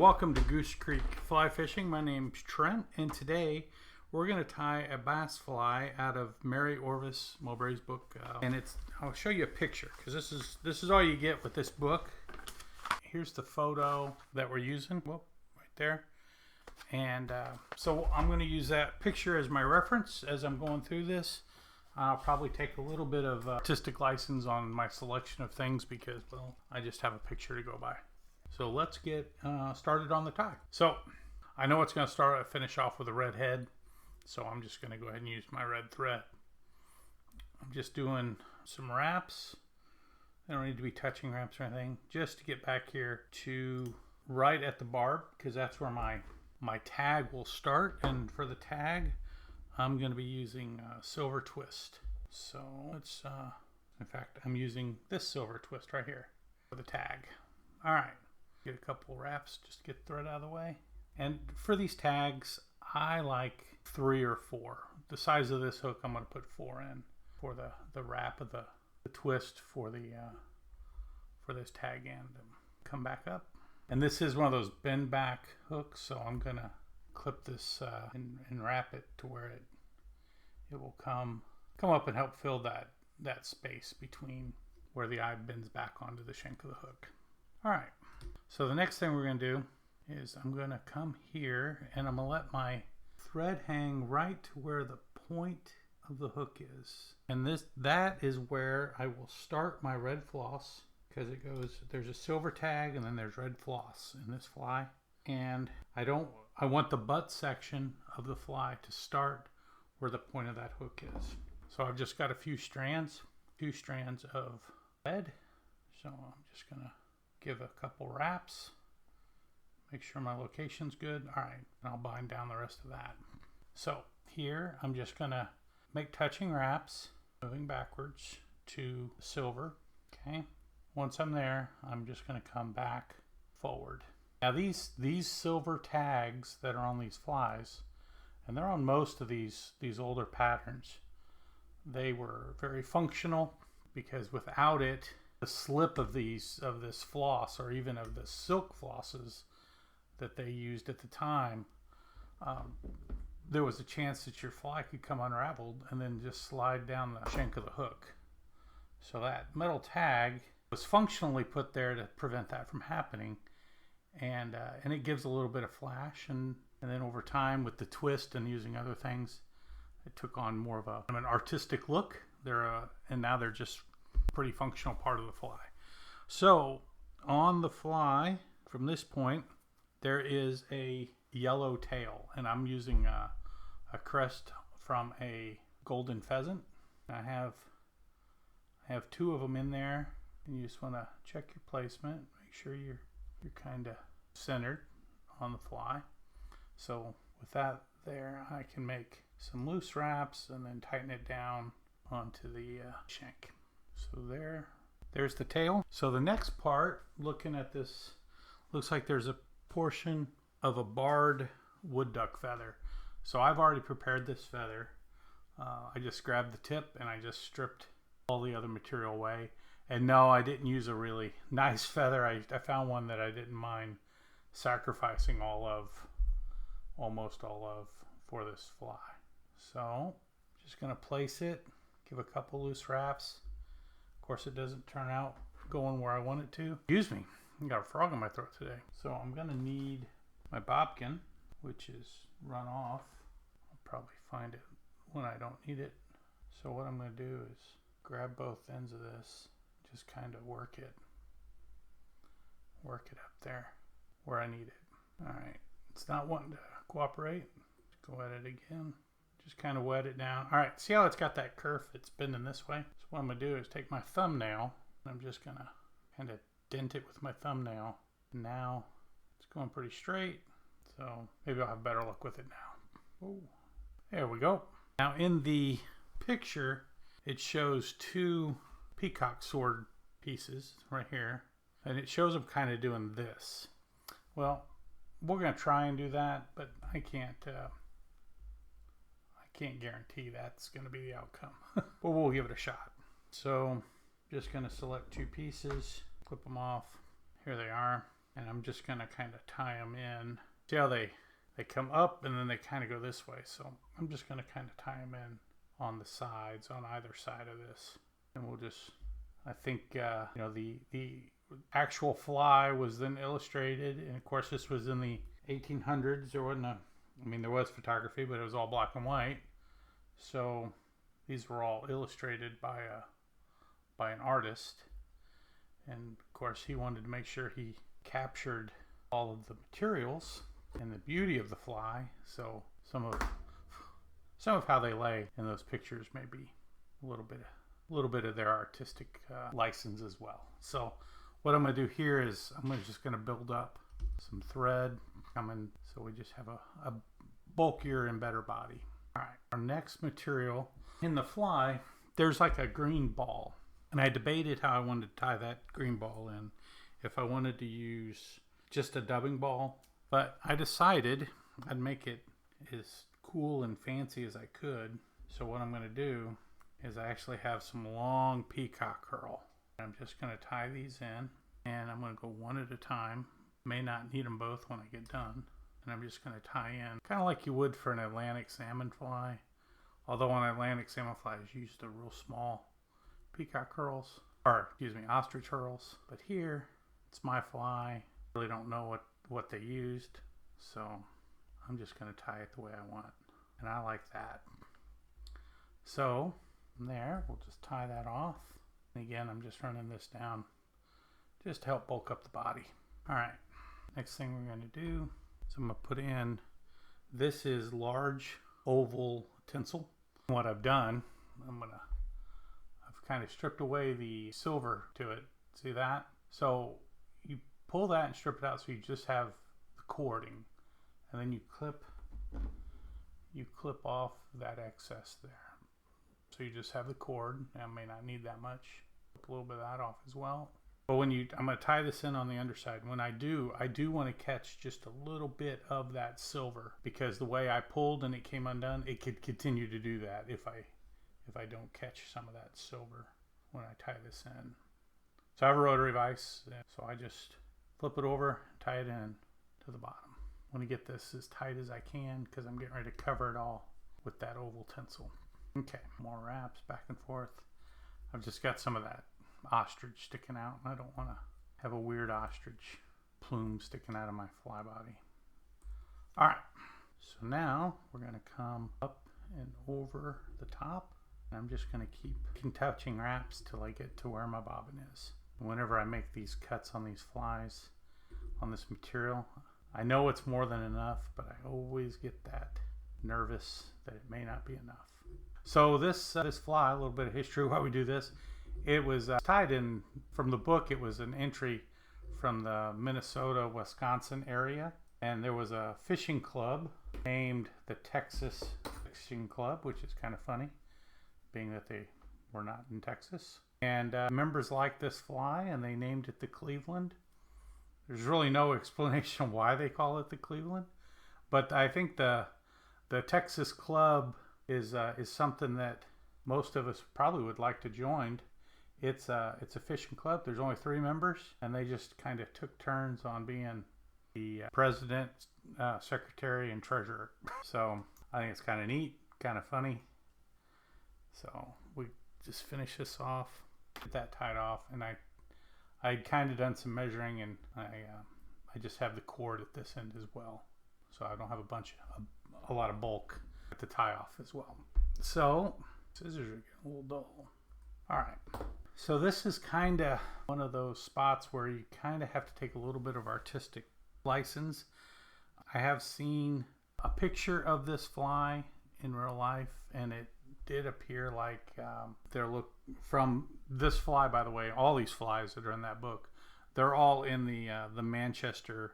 Welcome to Goose Creek Fly Fishing. My name's Trent, and today we're going to tie a bass fly out of Mary Orvis Marbury's book, and I'll show you a picture because this is all you get with this book. Here's the photo that we're using, whoop, right there, and so I'm going to use that picture as my reference as I'm going through this. I'll probably take a little bit of artistic license on my selection of things because, well, I just have a picture to go by. So let's get started on the tie. So I know it's going to finish off with a red head. So I'm just going to go ahead and use my red thread. I'm just doing some wraps. I don't need to be touching wraps or anything. Just to get back here to right at the barb, because that's where my tag will start. And for the tag, I'm going to be using silver twist. So let's, in fact, I'm using this silver twist right here for the tag. All right. Get a couple wraps just to get the thread out of the way. And for these tags, I like 3 or 4. The size of this hook, I'm going to put 4 in for the wrap of the twist for this tag end. Come back up. And this is one of those bend back hooks, so I'm going to clip this and wrap it to where it will come up and help fill that space between where the eye bends back onto the shank of the hook. All right. So the next thing we're going to do is I'm going to come here and I'm going to let my thread hang right to where the point of the hook is. And that is where I will start my red floss, because there's a silver tag and then there's red floss in this fly. And I want the butt section of the fly to start where the point of that hook is. So I've just got a few strands of red. So I'm just going to give a couple wraps, make sure my location's good. All right, and I'll bind down the rest of that. So here I'm just gonna make touching wraps, moving backwards to silver. Okay, once I'm there, I'm just gonna come back forward. Now these silver tags that are on these flies, and they're on most of these older patterns, they were very functional, because without it, the slip of this floss, or even of the silk flosses that they used at the time, there was a chance that your fly could come unraveled and then just slide down the shank of the hook. So that metal tag was functionally put there to prevent that from happening, and it gives a little bit of flash, and then over time with the twist and using other things, it took on more of an artistic look. And now they're just pretty functional part of the fly. So on the fly from this point, there is a yellow tail, and I'm using a crest from a golden pheasant. I have 2 of them in there, and you just want to check your placement, make sure you're kind of centered on the fly. So with that there, I can make some loose wraps and then tighten it down onto the shank. So there's the tail. So the next part, looking at this, looks like there's a portion of a barred wood duck feather. So I've already prepared this feather. I just grabbed the tip and I just stripped all the other material away. And no, I didn't use a really nice feather. I found one that I didn't mind sacrificing almost all of for this fly. So just gonna place it, give a couple loose wraps. Of course, it doesn't turn out going where I want it to. Excuse me, I got a frog in my throat today. So I'm gonna need my bobkin, which is run off. I'll probably find it when I don't need it. So what I'm gonna do is grab both ends of this, just kind of work it up there where I need it. All right, it's not wanting to cooperate. Go at it again. Just kind of wet it down. All right, see how it's got that curve? It's bending this way. So what I'm gonna do is take my thumbnail, and I'm just gonna kind of dent it with my thumbnail. Now it's going pretty straight, so maybe I'll have better luck with it now. Oh, there we go. Now in the picture, it shows 2 peacock sword pieces right here, and it shows them kind of doing this. Well, we're gonna try and do that, but I can't guarantee that's going to be the outcome, but we'll give it a shot. So just going to select 2 pieces, clip them off. Here they are. And I'm just going to kind of tie them in. See how they come up and then they kind of go this way. So I'm just going to kind of tie them in on the sides, on either side of this. And we'll just, I think, you know, the actual fly was then illustrated. And of course, this was in the 1800s. There wasn't I mean, there was photography, but it was all black and white. So these were all illustrated by an artist. And of course, he wanted to make sure he captured all of the materials and the beauty of the fly. So some of how they lay in those pictures may be a little bit of their artistic license as well. So what I'm going to do here is I'm just going to build up some thread coming, so we just have a bulkier and better body. All right, our next material in the fly, there's like a green ball, and I debated how I wanted to tie that green ball in, if I wanted to use just a dubbing ball, but I decided I'd make it as cool and fancy as I could. So what I'm going to do is I actually have some long peacock herl. I'm just going to tie these in, and I'm going to go one at a time. May not need them both when I get done. And I'm just going to tie in, kind of like you would for an Atlantic salmon fly. Although on Atlantic salmon flies, use the real small peacock herls, or excuse me, ostrich herls. But here, it's my fly. I really don't know what they used, so I'm just going to tie it the way I want. And I like that. So from there, we'll just tie that off. And again, I'm just running this down just to help bulk up the body. All right, next thing we're going to do is I'm going to put in, this is large oval tinsel. What I've done, I've kind of stripped away the silver to it. See that? So you pull that and strip it out, so you just have the cording, and then you clip off that excess there. So you just have the cord. I may not need that much. Clip a little bit of that off as well. But I'm going to tie this in on the underside. When I do want to catch just a little bit of that silver, because the way I pulled and it came undone, it could continue to do that if I don't catch some of that silver when I tie this in. So I have a rotary vise, so I just flip it over, tie it in to the bottom. I want to get this as tight as I can because I'm getting ready to cover it all with that oval tinsel. Okay, more wraps back and forth. I've just got some of that ostrich sticking out, and I don't want to have a weird ostrich plume sticking out of my fly body. All right, so now we're going to come up and over the top, and I'm just going to keep touching wraps till I get to where my bobbin is. Whenever I make these cuts on these flies, on this material, I know it's more than enough, but I always get that nervous that it may not be enough. So this fly, a little bit of history why we do this. It was tied in from the book. It was an entry from the Minnesota, Wisconsin area, and there was a fishing club named the Texas Fishing Club, which is kind of funny, being that they were not in Texas. And members liked this fly, and they named it the Cleveland. There's really no explanation of why they call it the Cleveland, but I think the Texas Club is something that most of us probably would like to join. It's a fishing club. There's only 3 members, and they just kind of took turns on being the president, secretary, and treasurer. So I think it's kind of neat, kind of funny. So we just finish this off, get that tied off, and I'd kind of done some measuring, and I just have the cord at this end as well, so I don't have a lot of bulk to tie off as well. So scissors are getting a little dull. All right. So this is kind of one of those spots where you kind of have to take a little bit of artistic license. I have seen a picture of this fly in real life, and it did appear like from this fly, by the way, all these flies that are in that book, they're all in the Manchester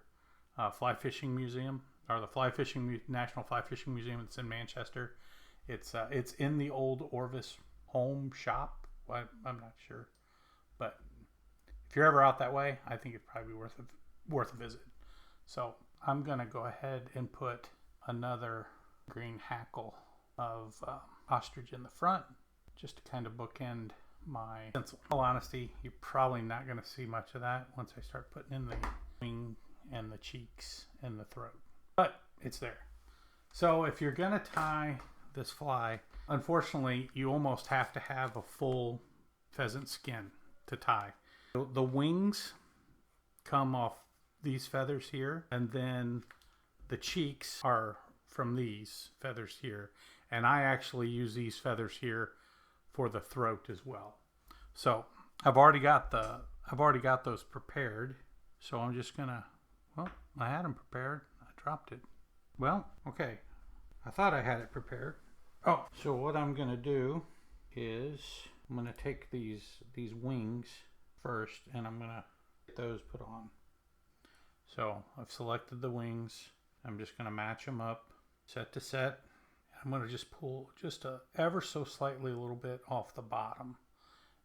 Fly Fishing Museum, or the National Fly Fishing Museum. It's in Manchester. It's in the old Orvis home shop. I'm not sure, but if you're ever out that way, I think it'd probably be worth a visit. So I'm gonna go ahead and put another green hackle of ostrich in the front, just to kind of bookend my tinsel. In all honesty, you're probably not gonna see much of that once I start putting in the and the cheeks and the throat, but it's there. So if you're gonna tie this fly, unfortunately you almost have to have a full pheasant skin to tie. The wings come off these feathers here, and then the cheeks are from these feathers here, and I actually use these feathers here for the throat as well. So I've already got those prepared, so I'm just gonna, well, I had them prepared, I dropped it. Well, okay, I thought I had it prepared. Oh, so what I'm gonna do is I'm gonna take these wings first, and I'm gonna get those put on. So I've selected the wings. I'm just gonna match them up, set to set. I'm gonna just pull just ever so slightly a little bit off the bottom,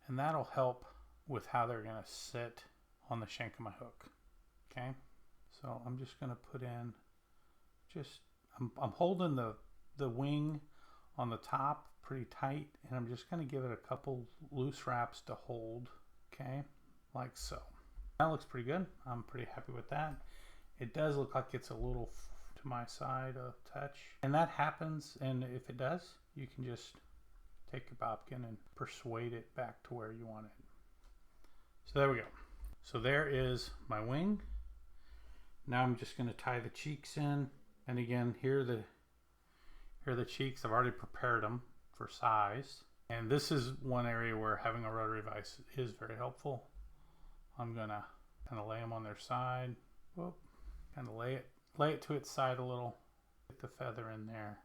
and that'll help with how they're gonna sit on the shank of my hook. Okay, so I'm just gonna put in I'm holding the wing on the top pretty tight, and I'm just going to give it a couple loose wraps to hold, okay, like so. That looks pretty good. I'm pretty happy with that. It does look like it's a little to my side a touch, and that happens, and if it does, you can just take your bobkin and persuade it back to where you want it. So there we go. So there is my wing. Now I'm just going to tie the cheeks in, and again, here are the cheeks. I've already prepared them for size, and this is one area where having a rotary vise is very helpful. I'm gonna kind of lay them on their side. Whoop, kind of lay it to its side a little. Get the feather in there,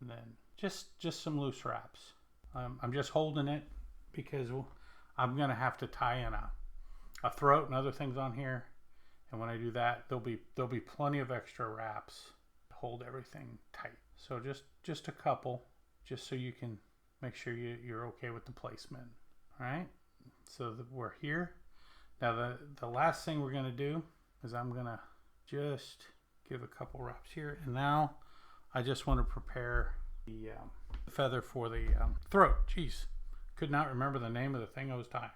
and then just some loose wraps. I'm just holding it because I'm gonna have to tie in a throat and other things on here, and when I do that, there'll be plenty of extra wraps to hold everything tight. So just a couple, just so you can make sure you're okay with the placement. All right, so we're here. Now the last thing we're gonna do is I'm gonna just give a couple wraps here, and now I just want to prepare the feather for the throat. Jeez, could not remember the name of the thing I was tying.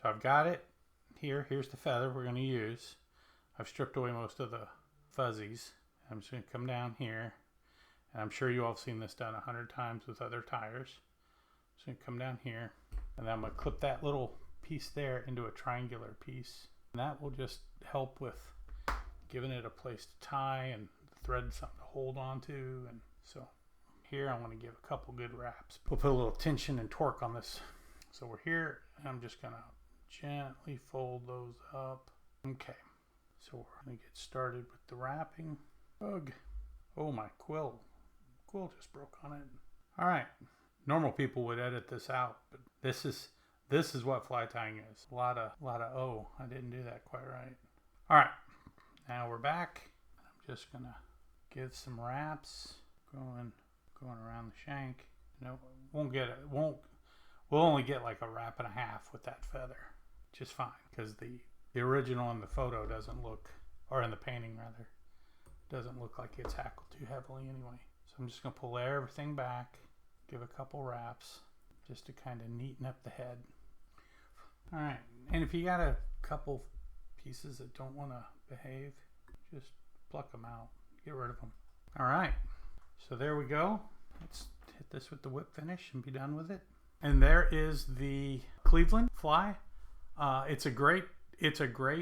So I've got it here. Here's the feather we're gonna use. I've stripped away most of the fuzzies. I'm just gonna come down here. And I'm sure you all have seen this done 100 times with other tires. So I'm going to come down here, and then I'm going to clip that little piece there into a triangular piece. And that will just help with giving it a place to tie and the thread something to hold on to. And so here I want to give a couple good wraps. We'll put a little tension and torque on this. So we're here, and I'm just going to gently fold those up. Okay, so we're going to get started with the wrapping. Ugh. Oh, my quill just broke on it. All right, normal people would edit this out, but this is what fly tying is. A lot of oh, I didn't do that quite right. All right, now we're back. I'm just gonna give some wraps going around the shank. No, we'll only get like a wrap and a half with that feather, just fine, because the original in the photo doesn't look, or in the painting rather, doesn't look like it's hackled too heavily anyway. So I'm just going to pull everything back, give a couple wraps, just to kind of neaten up the head. All right, and if you got a couple pieces that don't want to behave, just pluck them out, get rid of them. All right, so there we go. Let's hit this with the whip finish and be done with it. And there is the Cleveland fly. It's a great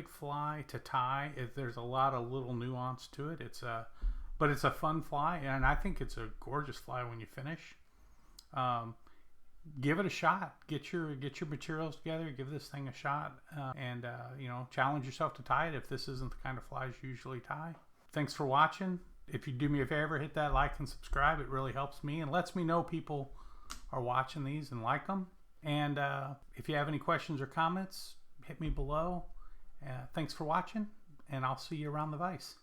fly to tie. There's a lot of little nuance to it. But it's a fun fly, and I think it's a gorgeous fly when you finish. Give it a shot. Get your materials together. Give this thing a shot, and challenge yourself to tie it if this isn't the kind of flies you usually tie. Thanks for watching. If you do me a favor, hit that like and subscribe. It really helps me and lets me know people are watching these and like them. And if you have any questions or comments, hit me below. Thanks for watching, and I'll see you around the vise.